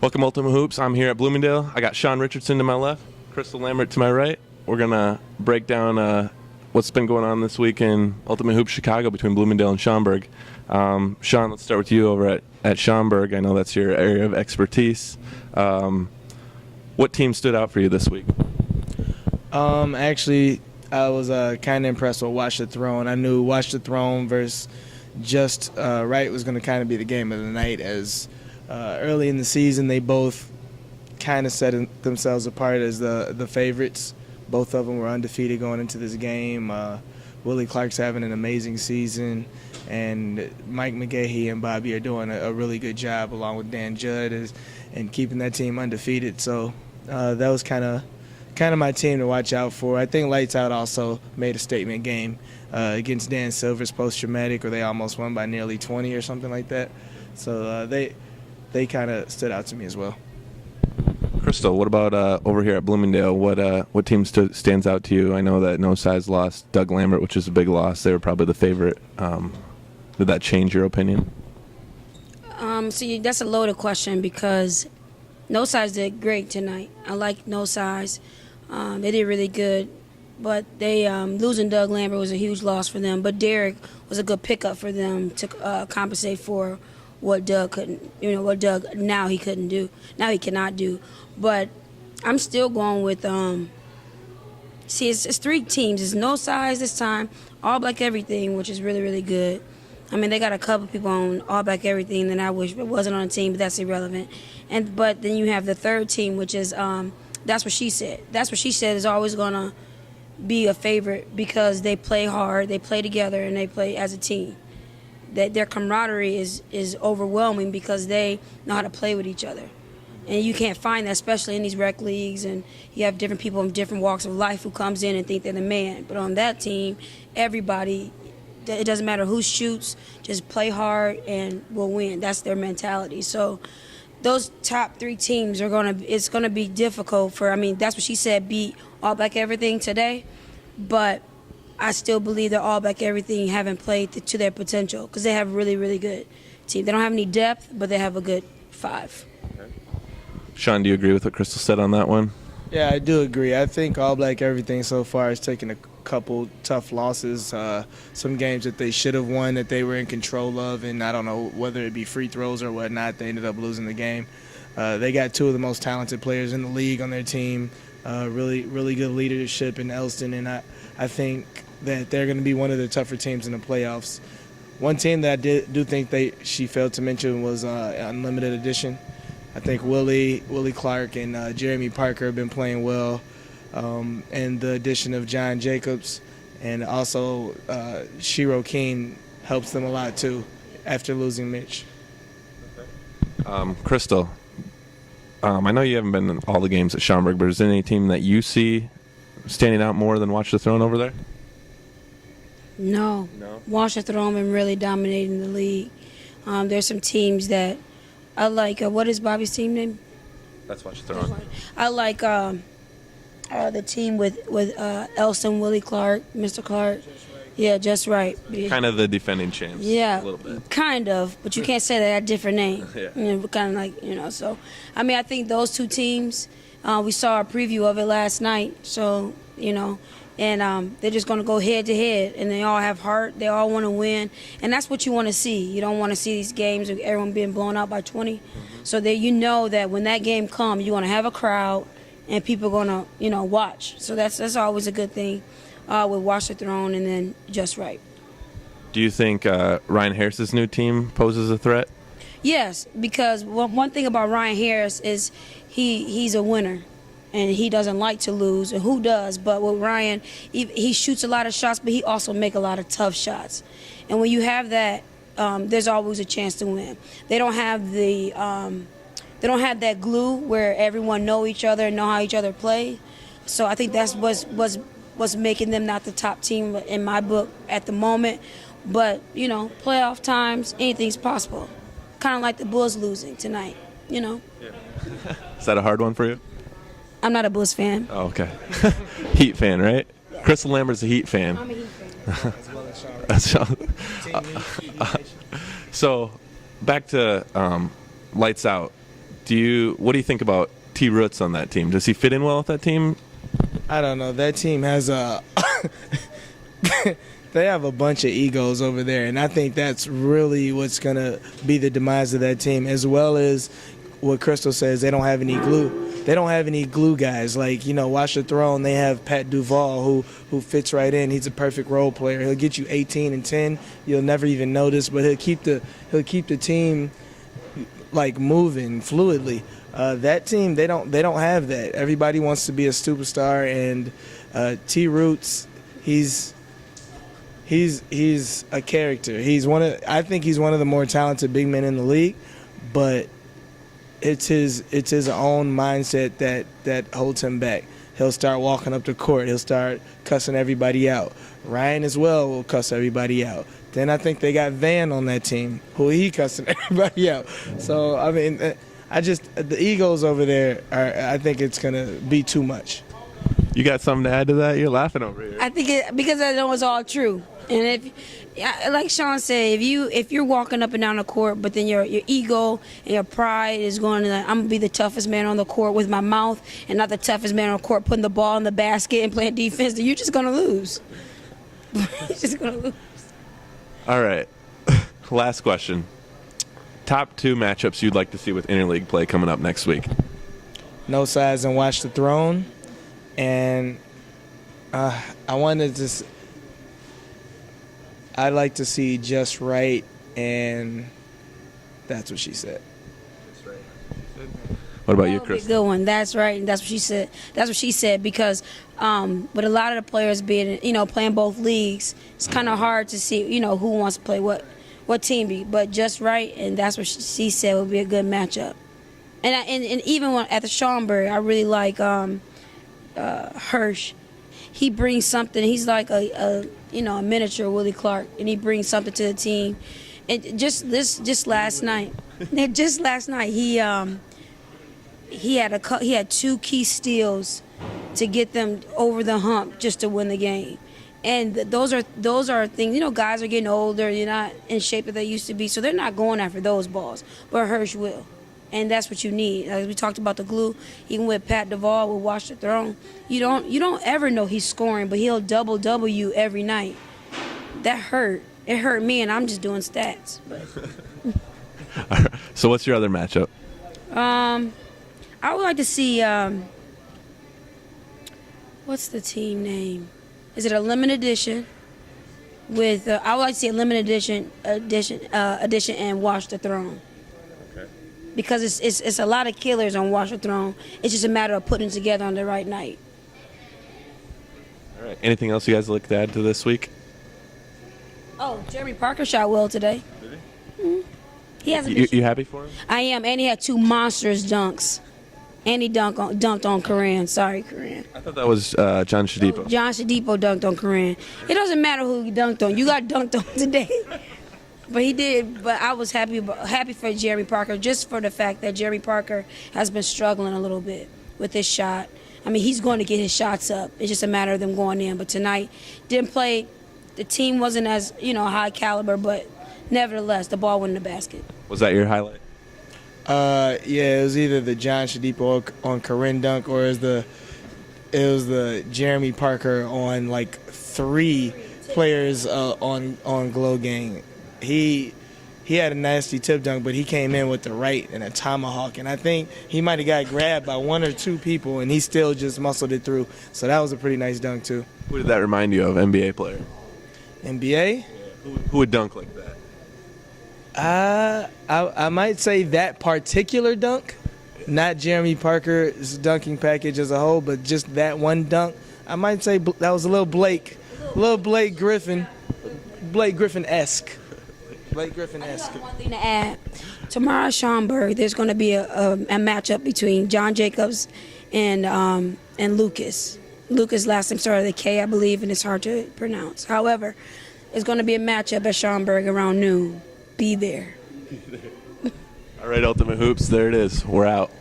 Welcome, Ultimate Hoops. I'm here at Bloomingdale. I got Sean Richardson to my left, Crystal Lambert to my right. We're going to break down what's been going on this week in Ultimate Hoops Chicago between Bloomingdale and Schaumburg. Sean, let's start with you over at Schaumburg. I know that's your area of expertise. What team stood out for you this week? Actually, I was kind of impressed with Watch the Throne. I knew Watch the Throne versus Just Right was going to kind of be the game of the night, as early in the season they both kind of set themselves apart as the favorites. Both of them were undefeated going into this game. Willie Clark's having an amazing season, and Mike McGahee and Bobby are doing a really good job, along with Dan Judd, and keeping that team undefeated. So that was kind of my team to watch out for. I think Lights Out also made a statement game against Dan Silver's post-traumatic, where they almost won by nearly 20 or something like that. So they kind of stood out to me as well. Crystal, what about over here at Bloomingdale? What team stands out to you? I know that No Size lost Doug Lambert, which is a big loss. They were probably the favorite. Did that change your opinion? See, that's a loaded question because No Size did great tonight. I like No Size. They did really good. But they losing Doug Lambert was a huge loss for them. But Derek was a good pickup for them to compensate for what Doug couldn't, what Doug now he cannot do. But I'm still going with, it's three teams. It's No Size this time, All Black Everything, which is really, really good. I mean, they got a couple people on All Black Everything that I wish it wasn't on the team, but that's irrelevant. But then you have the third team, which is That's What She Said. That's What She Said is always going to be a favorite because they play hard, they play together, and they play as a team. That their camaraderie is overwhelming because they know how to play with each other. And you can't find that, especially in these rec leagues, and you have different people in different walks of life who comes in and think they're the man. But on that team, everybody, it doesn't matter who shoots, just play hard and we'll win. That's their mentality. So those top three teams it's gonna be difficult That's What She Said beat All Black Everything today, but I still believe that All Black Everything haven't played to their potential because they have a really, really good team. They don't have any depth, but they have a good five. Okay. Sean, do you agree with what Crystal said on that one? Yeah, I do agree. I think All Black Everything so far has taken a couple tough losses, some games that they should have won that they were in control of, and I don't know whether it be free throws or whatnot, they ended up losing the game. They got two of the most talented players in the league on their team, really, really good leadership in Elston, and I think that they're going to be one of the tougher teams in the playoffs. One team that I do think she failed to mention was Unlimited Edition. I think Willie Clark and Jeremy Parker have been playing well, and the addition of John Jacobs and also Shiro Keene helps them a lot too after losing Mitch. Crystal, I know you haven't been in all the games at Schaumburg, but is there any team that you see standing out more than Watch the Throne over there? No. Watch the Throne been really dominating the league. There's some teams that I like. What is Bobby's team name? That's Watch the Throne. I like the team with Elston, Willie Clark, Mr. Clark. Yeah, Just Right. Kind of the defending champs. Yeah, a little bit. Kind of, but you can't say that different name. Yeah. Kind of so. I think those two teams, we saw a preview of it last night. So, and they're just going to go head to head, and they all have heart. They all want to win, and that's what you want to see. You don't want to see these games with everyone being blown out by 20. Mm-hmm. So that that when that game comes, you're going to have a crowd, and people are going to watch. So that's always a good thing with Watch the Throne and then Just Right. Do you think Ryan Harris's new team poses a threat? Yes, because one thing about Ryan Harris is he's a winner. And he doesn't like to lose, and who does? But with Ryan, he shoots a lot of shots, but he also makes a lot of tough shots. And when you have that, there's always a chance to win. They don't have that glue where everyone know each other and know how each other play. So I think that's what's making them not the top team in my book at the moment. But playoff times, anything's possible. Kind of like the Bulls losing tonight. Yeah. Is that a hard one for you? I'm not a Bulls fan. Oh, okay. Heat fan, right? Yeah. Crystal Lambert's a Heat fan. I'm a Heat fan. That's Sean. So, back to Lights Out. What do you think about T. Roots on that team? Does he fit in well with that team? I don't know. That team has a they have a bunch of egos over there, and I think that's really what's gonna be the demise of that team, as well as what Crystal says. They don't have any glue. They don't have any glue guys. Like, Watch the Throne, they have Pat Duvall who fits right in. He's a perfect role player. He'll get you 18 and 10. You'll never even notice, but he'll keep the team like moving fluidly. That team, they don't have that. Everybody wants to be a superstar, and T. Roots, he's a character. I think he's one of the more talented big men in the league, but it's his own mindset that holds him back. He'll start walking up the court. He'll start cussing everybody out. Ryan as well will cuss everybody out. Then I think they got Van on that team, who he cussing everybody out. So, I mean, the egos over there, I think it's going to be too much. You got something to add to that? You're laughing over here. I think because I know it's all true. And like Sean said, if you're walking up and down the court, but then your ego and your pride is going to, I'm gonna be the toughest man on the court with my mouth, and not the toughest man on the court putting the ball in the basket and playing defense, then you're just gonna lose. You're just gonna lose. All right. Last question. Top 2 matchups you'd like to see with interleague play coming up next week? No Size and Watch the Throne, and I'd like to see Just Right, and That's What She Said. What about you, That would be a Chris? good one. That's right, and that's what she said. That's what she said, because with a lot of the players being, playing both leagues, it's kind of hard to see, who wants to play what team. But Just Right, and That's What she said would be a good matchup. And even at the Schaumburg, I really like Hirsch. He brings something. He's like a miniature Willie Clark, and he brings something to the team. And just last night, he had 2 key steals to get them over the hump just to win the game. And those are things. Guys are getting older. You're not in shape that they used to be, so they're not going after those balls. But Hirsch will. And that's what you need. As we talked about the glue, even with Pat Duvall with Watch the Throne, you don't ever know he's scoring, but he'll double you every night. That hurt. It hurt me, and I'm just doing stats. But. All right. So what's your other matchup? I would like to see. What's the team name? Is it a limited edition? With I would like to see a limited edition and Watch the Throne. Because it's a lot of killers on Watch the Throne. It's just a matter of putting it together on the right night. All right. Anything else you guys like to add to this week? Oh, Jeremy Parker shot well today. Did he? Mm-hmm. He hasn't. You happy for him? I am, and he had 2 monstrous dunks. And he dunked on Corinne. Sorry, Corinne. I thought that was John Shadipo. John Shadipo dunked on Corinne. It doesn't matter who he dunked on. You got dunked on today. But he did. But I was happy for Jeremy Parker, just for the fact that Jeremy Parker has been struggling a little bit with his shot. I mean, he's going to get his shots up. It's just a matter of them going in. But tonight, didn't play. The team wasn't as high caliber, but nevertheless, the ball went in the basket. Was that your highlight? Yeah, it was either the John Shadipo on Corinne dunk, or it was the Jeremy Parker on like 3 players on Glow Gang. He had a nasty tip dunk, but he came in with the right and a tomahawk, and I think he might have got grabbed by 1 or 2 people, and he still just muscled it through. So that was a pretty nice dunk too. Who did that remind you of? NBA player? NBA? Who would dunk like that? I might say that particular dunk, not Jeremy Parker's dunking package as a whole, but just that one dunk. I might say that was a little Blake Griffin-esque. Blake Griffin-esque. I just got one thing to add. Tomorrow at Schaumburg, there's going to be a matchup between John Jacobs and Lucas. Lucas' last name started with a K, I believe, and it's hard to pronounce. However, it's going to be a matchup at Schaumburg around noon. Be there. All right, Ultimate Hoops, there it is. We're out.